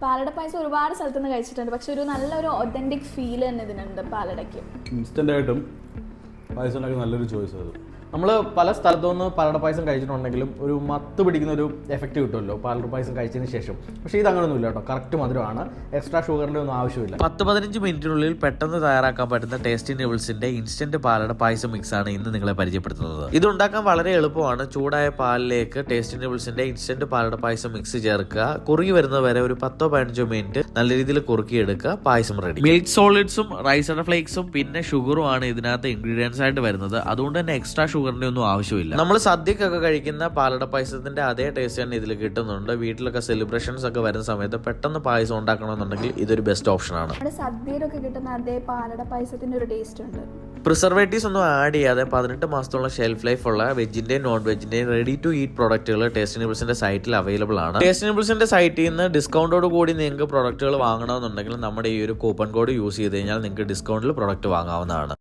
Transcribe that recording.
പാലട പായസം ഒരുപാട് സ്ഥലത്തുനിന്ന് കഴിച്ചിട്ടുണ്ട്, പക്ഷെ ഒരു നല്ലൊരു ഒതന്റിക് ഫീൽ തന്നെ ഇതിനുണ്ട് പാലടയ്ക്ക്. ഇൻസ്റ്റന്റ് ആയിട്ടും പായസം ഉണ്ടാക്കി നല്ലൊരു ചോയ്സ് അത്. നമ്മൾ പല സ്ഥലത്തു നിന്ന് പാലട പായസം കഴിച്ചിട്ടുണ്ടെങ്കിലും ഒരു മത്ത് പിടിക്കുന്ന ഒരു എഫക്റ്റ് കിട്ടുമല്ലോ പാലട പായസം കഴിച്ചതിന് ശേഷം. പക്ഷേ ഇത് അങ്ങനെയൊന്നുമില്ല കേട്ടോ, കറക്റ്റ് മധുരമാണ്, എക്സ്ട്രാ ഷുഗറിൻ്റെ ഒന്നും ആവശ്യമില്ല. 10-15 മിനിറ്റിനുള്ളിൽ പെട്ടെന്ന് തയ്യാറാക്കാൻ പറ്റുന്ന ടേസ്റ്റി നൂഡിൽസിന്റെ ഇൻസ്റ്റന്റ് പാലട പായസം മിക്സ് ആണ് ഇന്ന് നിങ്ങളെ പരിചയപ്പെടുത്തുന്നത്. ഇത് ഉണ്ടാക്കാൻ വളരെ എളുപ്പമാണ്. ചൂടായ പാലിലേക്ക് ടേസ്റ്റി നൂഡിൽസിന്റെ ഇൻസ്റ്റന്റ് പാലട പായസം മിക്സ് ചേർക്കുക, കുറുകി വരുന്നത് വരെ ഒരു 10-15 മിനിറ്റ് നല്ല രീതിയിൽ കുറുക്കിയെടുക്കുക, പായസം റെഡി. മിൽക്ക് സോളിഡ്സും റൈസ് ഫ്ലേക്സും പിന്നെ ഷുഗറും ആണ് ഇതിനകത്ത് ഇൻഗ്രീഡിയൻസ് ആയിട്ട് വരുന്നത്. അതുകൊണ്ട് തന്നെ എക്സ്ട്രാ ഷുഗറിന്റെ ഒന്നും ആവശ്യമില്ല. നമ്മൾ സദ്യക്കൊക്കെ കഴിക്കുന്ന പാലട പായസത്തിന്റെ അതേ ടേസ്റ്റ് തന്നെ ഇതിൽ കിട്ടുന്നുണ്ട്. വീട്ടിലൊക്കെ സെലിബ്രേഷൻസ് ഒക്കെ വരുന്ന സമയത്ത് പെട്ടെന്ന് പായസം ഉണ്ടാക്കണമെന്നുണ്ടെങ്കിൽ ഇതൊരു ബെസ്റ്റ് ഓപ്ഷൻ ആണ്. സദ്യയിലൊക്കെ കിട്ടുന്ന അതേ പാലട പായസത്തിന്റെ ഒരു ടേസ്റ്റ് ഉണ്ട്. പ്രിസർവേറ്റീവ്സ് ഒന്നും ആഡ് ചെയ്യാതെ 18 മാസത്തോളം ഷെൽഫ് ലൈഫ് ഉള്ള വെജിന്റെയും നോൺ വെജിന്റെയും റെഡി ടു ഈറ്റ് പ്രോഡക്റ്റുകൾ ടേസ്റ്റി നൂഡിൽസിന്റെ സൈറ്റിൽ അവൈലബിൾ ആണ്. ടേസ്റ്റി നൂഡിൽസിന്റെ സൈറ്റിൽ നിന്ന് ഡിസ്കൗണ്ടോട് കൂടി നിങ്ങൾക്ക് പ്രോഡക്റ്റുകൾ വാങ്ങണമെന്നുണ്ടെങ്കിൽ നമ്മുടെ ഈ ഒരു കൂപ്പൺ കോഡ് യൂസ് ചെയ്ത് കഴിഞ്ഞാൽ നിങ്ങൾക്ക് ഡിസ്കൗണ്ടിൽ പ്രോഡക്റ്റ് വാങ്ങാവുന്നതാണ്.